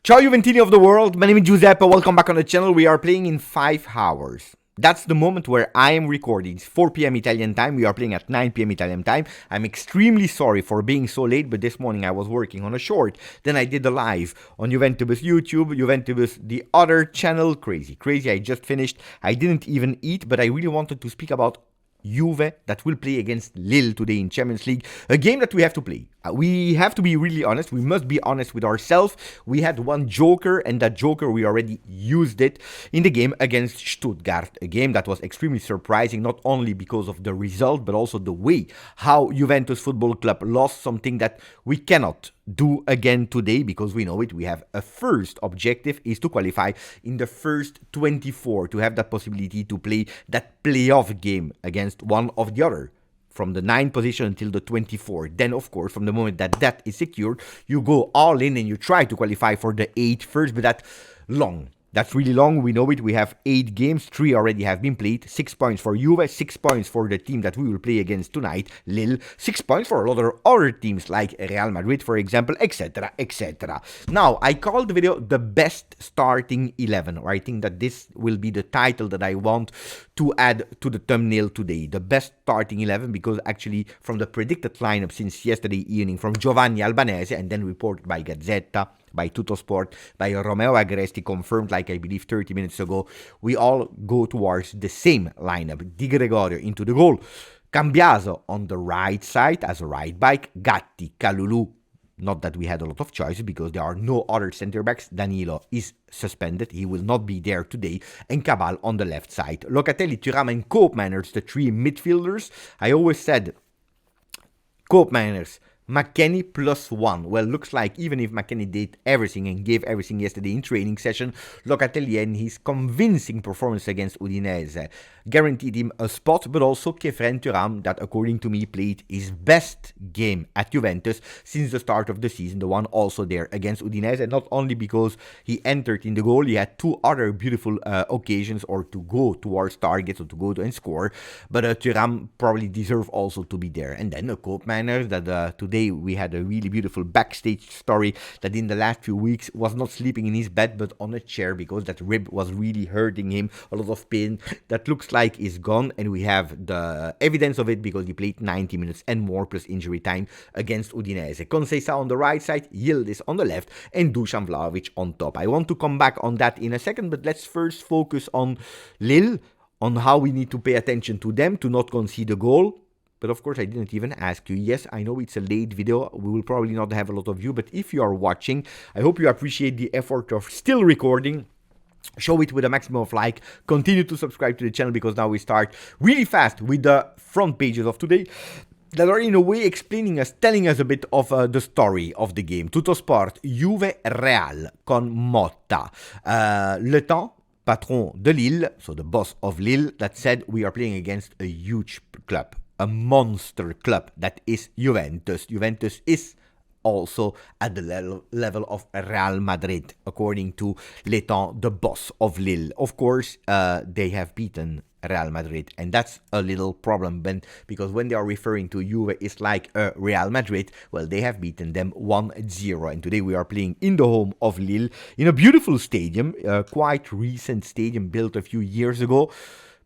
Ciao Juventini of the world, my name is Giuseppe, welcome back on the channel. We are playing in 5 hours. That's the moment where I am recording. It's 4 p.m. Italian time, we are playing at 9 p.m. Italian time. I'm extremely sorry for being so late, but this morning I was working on a short. Then I did a live on Juventus YouTube, Juventus the other channel. Crazy, I just finished. I didn't even eat, but I really wanted to speak about Juve that will play against Lille today in Champions League, a game that we have to play. We have to be really honest. We must be honest with ourselves. We had one joker, and that joker, we already used it in the game against Stuttgart, a game that was extremely surprising, not only because of the result, but also the way how Juventus Football Club lost, something that we cannot do again today, because we know it. We have a first objective is to qualify in the first 24, to have that possibility to play that playoff game against one of the other from the 9th position until the 24. Then, of course, from the moment that that is secured, you go all in and you try to qualify for the 8 first, but that's long. That's really long. We know it. We have 8 games. 3 already have been played. 6 points for Juve. 6 points for the team that we will play against tonight, Lille. 6 points for a lot of other teams like Real Madrid, for example, etc., etc. Now, I call the video the best starting 11, or I think that this will be the title that I want to add to the thumbnail today. The best starting 11, because actually from the predicted lineup since yesterday evening from Giovanni Albanese and then reported by Gazzetta, by Tuttosport, by Romeo Agresti, confirmed like I believe 30 minutes ago, we all go towards the same lineup. Di Gregorio into the goal, Cambiaso on the right side as a right back, Gatti, Kalulu. Not that we had a lot of choices because there are no other center backs. Danilo is suspended. He will not be there today. And Cabal on the left side. Locatelli, Thuram and Koopmeiners, the 3 midfielders. I always said Koopmeiners, McKennie +1. Well, looks like even if McKennie did everything and gave everything yesterday in training session, Locatelli and his convincing performance against Udinese guaranteed him a spot, but also Kefren Thuram, that according to me played his best game at Juventus since the start of the season, the one also there against Udinese, and not only because he entered in the goal, he had 2 other beautiful occasions or to go towards targets or to go to and score, but Thuram probably deserved also to be there. And then Koopmeiners, that today we had a really beautiful backstage story that in the last few weeks was not sleeping in his bed but on a chair because that rib was really hurting him, a lot of pain that looks like is gone, and we have the evidence of it because he played 90 minutes and more plus injury time against Udinese. Conceição on the right side, Yildiz on the left, and Dusan Vlahovic on top. I want to come back on that in a second, but let's first focus on Lille, on how we need to pay attention to them to not concede a goal. But of course, I didn't even ask you. Yes, I know it's a late video. We will probably not have a lot of you. But if you are watching, I hope you appreciate the effort of still recording. Show it with a maximum of like. Continue to subscribe to the channel because now we start really fast with the front pages of today that are in a way explaining us, telling us a bit of the story of the game. Tuttosport, Juve Real con Motta. Le Temps, patron de Lille, so the boss of Lille, that said we are playing against a huge club. A monster club that is Juventus. Juventus is also at the level of Real Madrid, according to Le Temps, the boss of Lille. Of course, they have beaten Real Madrid, and that's a little problem, because when they are referring to Juve, it's like Real Madrid. Well, they have beaten them 1-0, and today we are playing in the home of Lille, in a beautiful stadium, a quite recent stadium built a few years ago.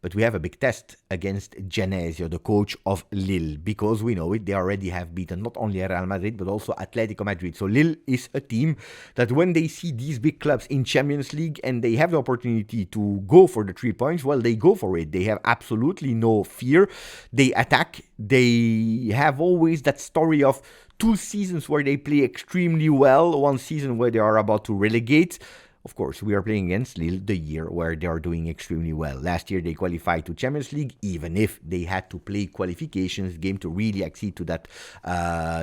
But we have a big test against Genesio, the coach of Lille, because we know it, they already have beaten not only Real Madrid, but also Atletico Madrid. So Lille is a team that when they see these big clubs in Champions League and they have the opportunity to go for the 3 points, well, they go for it. They have absolutely no fear. They attack. They have always that story of 2 seasons where they play extremely well, 1 season where they are about to relegate. Of course, we are playing against Lille the year where they are doing extremely well. Last year, they qualified to Champions League, even if they had to play qualifications game to really accede to that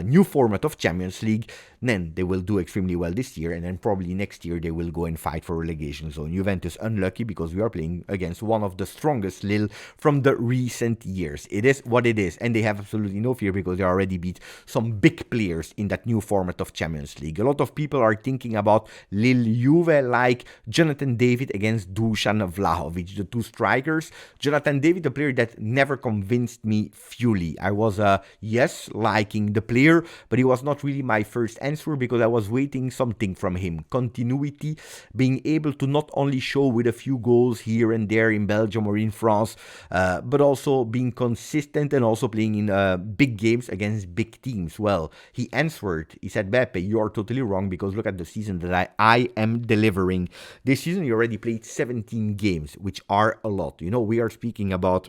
new format of Champions League. Then they will do extremely well this year, and then probably next year they will go and fight for relegation zone. Juventus unlucky because we are playing against one of the strongest Lille from the recent years. It is what it is, and they have absolutely no fear because they already beat some big players in that new format of Champions League. A lot of people are thinking about Lille-Juve like Jonathan David against Dusan Vlahovic, the two strikers. Jonathan David, a player that never convinced me fully. I was, yes, liking the player, but he was not really my first answer because I was waiting something from him. Continuity, being able to not only show with a few goals here and there in Belgium or in France, but also being consistent and also playing in big games against big teams. Well, he answered. He said, Beppe, you are totally wrong because look at the season that I am delivering. This season, he already played 17 games, which are a lot. You know, we are speaking about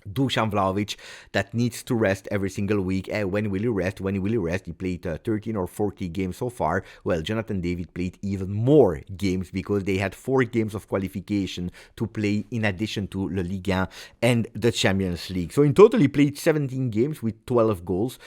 Dusan Vlahovic that needs to rest every single week. When will he rest? When will he rest? He played 13 or 40 games so far. Well, Jonathan David played even more games because they had 4 games of qualification to play in addition to La Liga and the Champions League. So in total, he played 17 games with 12 goals.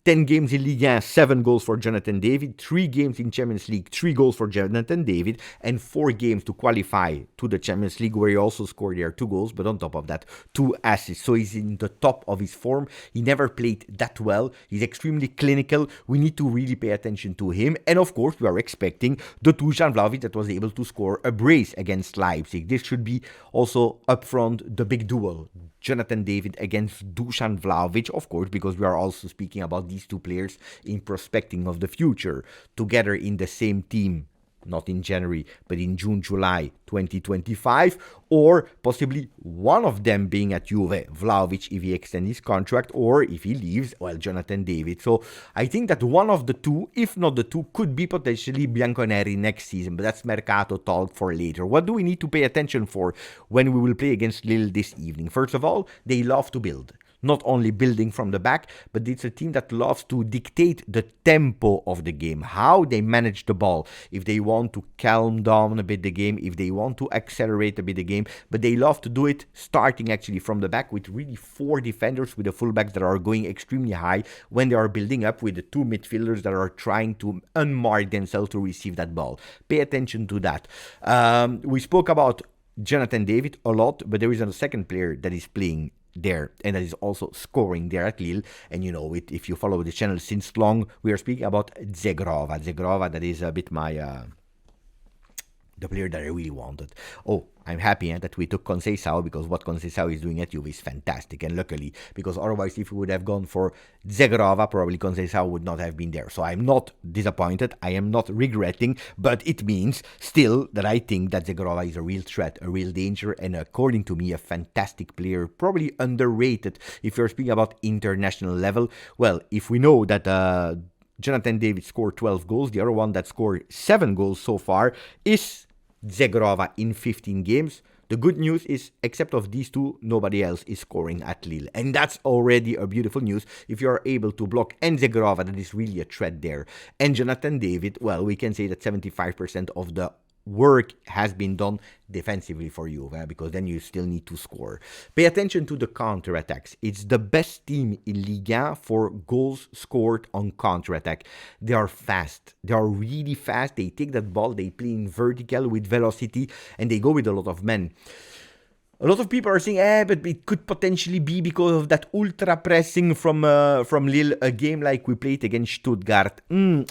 10 games in Ligue 1, 7 goals for Jonathan David, 3 games in Champions League, 3 goals for Jonathan David, and 4 games to qualify to the Champions League, where he also scored there 2 goals, but on top of that, 2 assists. So he's in the top of his form. He never played that well. He's extremely clinical. We need to really pay attention to him. And of course, we are expecting the Dusan Vlahovic that was able to score a brace against Leipzig. This should be also up front the big duel. Jonathan David against Dusan Vlahovic, of course, because we are also speaking about these two players in prospecting of the future, together in the same team, not in January, but in June, July 2025, or possibly one of them being at Juve, Vlahovic if he extends his contract, or if he leaves, well, Jonathan David. So I think that one of the two, if not the two, could be potentially Bianconeri next season, but that's Mercato talk for later. What do we need to pay attention for when we will play against Lille this evening? First of all, they love to build. Not only building from the back, but it's a team that loves to dictate the tempo of the game, how they manage the ball, if they want to calm down a bit the game, if they want to accelerate a bit the game, but they love to do it starting actually from the back with really 4 defenders with the fullbacks that are going extremely high when they are building up with the 2 midfielders that are trying to unmark themselves to receive that ball. Pay attention to that. We spoke about Jonathan David a lot, but there is a second player that is playing there and that is also scoring there at Lille. And you know it, if you follow the channel since long, we are speaking about Zhegrova, that is a bit my the player that I really wanted. Oh, I'm happy that we took Conceição, because what Conceição is doing at Juve is fantastic, and luckily, because otherwise if we would have gone for Zhegrova, probably Conceição would not have been there. So I'm not disappointed, I am not regretting, but it means still that I think that Zhegrova is a real threat, a real danger, and according to me, a fantastic player, probably underrated if you're speaking about international level. Well, if we know that Jonathan David scored 12 goals, the other one that scored 7 goals so far is Zhegrova in 15 games. The good news is, except of these two, nobody else is scoring at Lille. And that's already a beautiful news. If you are able to block and Zhegrova, that is really a threat there. And Jonathan David, well, we can say that 75% of the work has been done defensively for you, because then you still need to score. Pay attention to the counter-attacks. It's the best team in Ligue 1 for goals scored on counter-attack. They are fast. They are really fast. They take that ball, they play in vertical with velocity, and they go with a lot of men. A lot of people are saying, but it could potentially be because of that ultra pressing from Lille, a game like we played against Stuttgart.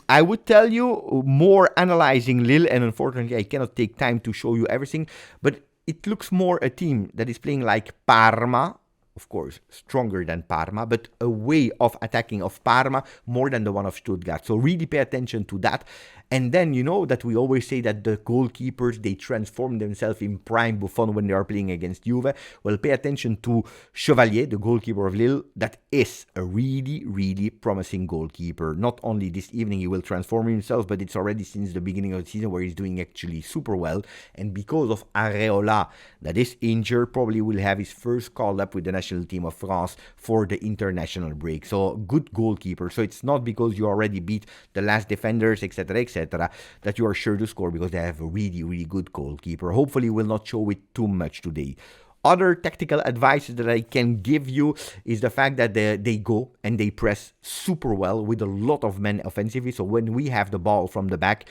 I would tell you more analyzing Lille, and unfortunately I cannot take time to show you everything, but it looks more a team that is playing like Parma. Of course, stronger than Parma, but a way of attacking of Parma more than the one of Stuttgart. So really pay attention to that. And then, you know that we always say that the goalkeepers, they transform themselves in prime Buffon when they are playing against Juve. Well, pay attention to Chevalier, the goalkeeper of Lille. That is a really, really promising goalkeeper. Not only this evening he will transform himself, but it's already since the beginning of the season where he's doing actually super well. And because of Areola, that is injured, probably will have his first call up with the national team of France for the international break. So good goalkeeper. So it's not because you already beat the last defenders, etc., etc., that you are sure to score, because they have a really, really good goalkeeper. Hopefully will not show it too much today. Other tactical advices that I can give you is the fact that they go and they press super well with a lot of men offensively. So when we have the ball from the back,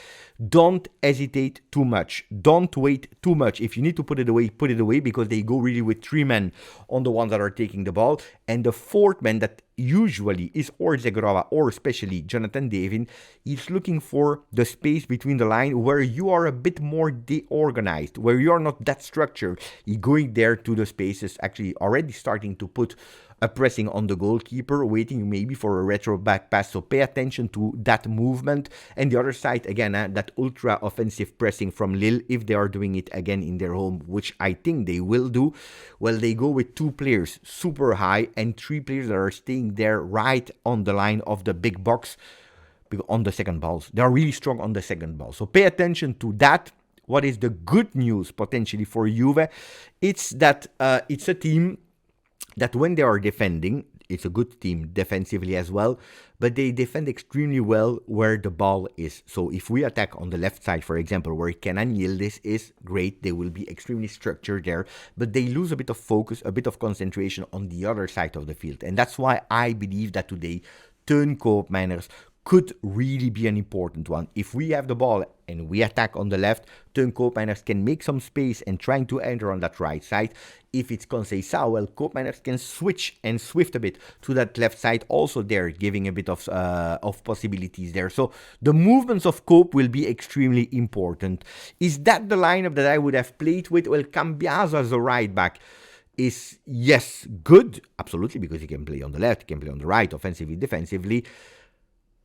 Don't hesitate too much. Don't wait too much. If you need to put it away, because they go really with 3 men on the ones that are taking the ball. And the 4th man that usually is or Zhegrova or especially Jonathan David, he's looking for the space between the line where you are a bit more deorganized, where you are not that structured. You're going there to the spaces, actually already starting to put a pressing on the goalkeeper, waiting maybe for a retro back pass. So pay attention to that movement. And the other side, again, that ultra offensive pressing from Lille, if they are doing it again in their home, which I think they will do, well, they go with 2 players super high and 3 players that are staying there right on the line of the big box on the second balls. They are really strong on the second ball. So pay attention to that. What is the good news potentially for Juve? It's that it's a team that when they are defending, it's a good team defensively as well, but they defend extremely well where the ball is. So if we attack on the left side, for example, where Kenan Yildiz is, great, they will be extremely structured there, but they lose a bit of focus, a bit of concentration on the other side of the field. And that's why I believe that today, Teun Koopmeiners could really be an important one. If we have the ball and we attack on the left, Teun Koopmeiners can make some space and trying to enter on that right side. If it's Conceição, well, Koopmeiners can switch and swift a bit to that left side, also there, giving a bit of possibilities there. So the movements of Koop will be extremely important. Is that the lineup that I would have played with? Well, Cambiaso as a right back is, yes, good, absolutely, because he can play on the left, he can play on the right, offensively, defensively.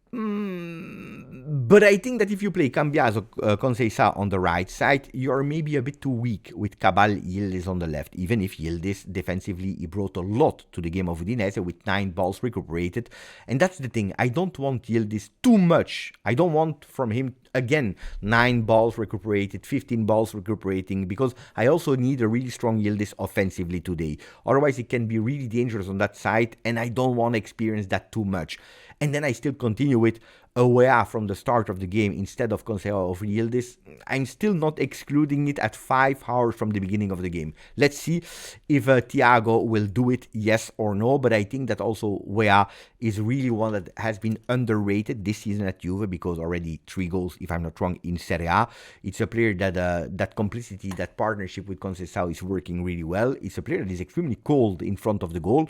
But I think that if you play Cambiaso, Conceição on the right side, you're maybe a bit too weak with Cabal Yildiz on the left. Even if Yildiz defensively, he brought a lot to the game of Udinese with 9 balls recuperated. And that's the thing. I don't want Yildiz too much. I don't want from him, again, 9 balls recuperated, 15 balls recuperating, because I also need a really strong Yildiz offensively today. Otherwise, it can be really dangerous on that side, and I don't want to experience that too much. And then I still continue with Awea from the start of the game instead of Conceição over Yildiz. I'm still not excluding it at 5 hours from the beginning of the game. Let's see if Thiago will do it, yes or no. But I think that also Weah is really one that has been underrated this season at Juve, because already 3 goals, if I'm not wrong, in Serie A. It's a player that that complicity, that partnership with Conceição is working really well. It's a player that is extremely cold in front of the goal.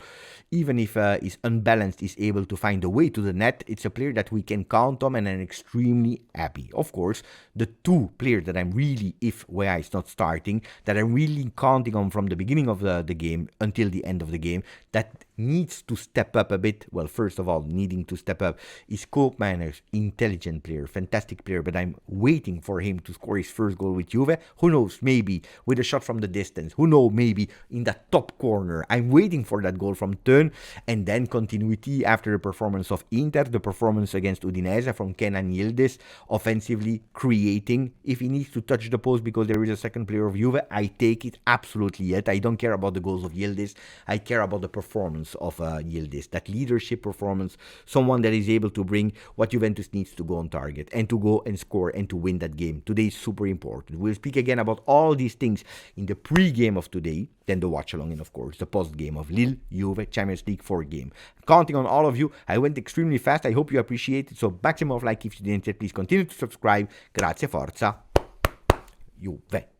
Even if is unbalanced, is able to find a way to the net. It's a player that we can count on, and I'm extremely happy. Of course, the 2 players that I'm really, if Weah is not starting, that I'm really counting on from the beginning of the game until the end of the game, that needs to step up a bit. Well, first of all, needing to step up is Koopmeiners, intelligent player, fantastic player, but I'm waiting for him to score his first goal with Juve. Who knows, maybe with a shot from the distance. Who knows, maybe in that top corner. I'm waiting for that goal from Teun, and then continuity after the performance of Inter, the performance against Udinese from Kenan Yildiz, offensively creating. If he needs to touch the post because there is a second player of Juve, I take it absolutely yet. I don't care about the goals of Yildiz. I care about the performance of Yildiz, that leadership performance, someone that is able to bring what Juventus needs to go on target and to go and score and to win that game. Today is super important. We'll speak again about all these things in the pre-game of today, then the watch-along, and of course the post-game of Lille, Juve, Champions League 4 game. Counting on all of you. I went extremely fast. I hope you appreciate it. So maximum of like if you didn't yet. Please continue to subscribe. Grazie, forza, Juve.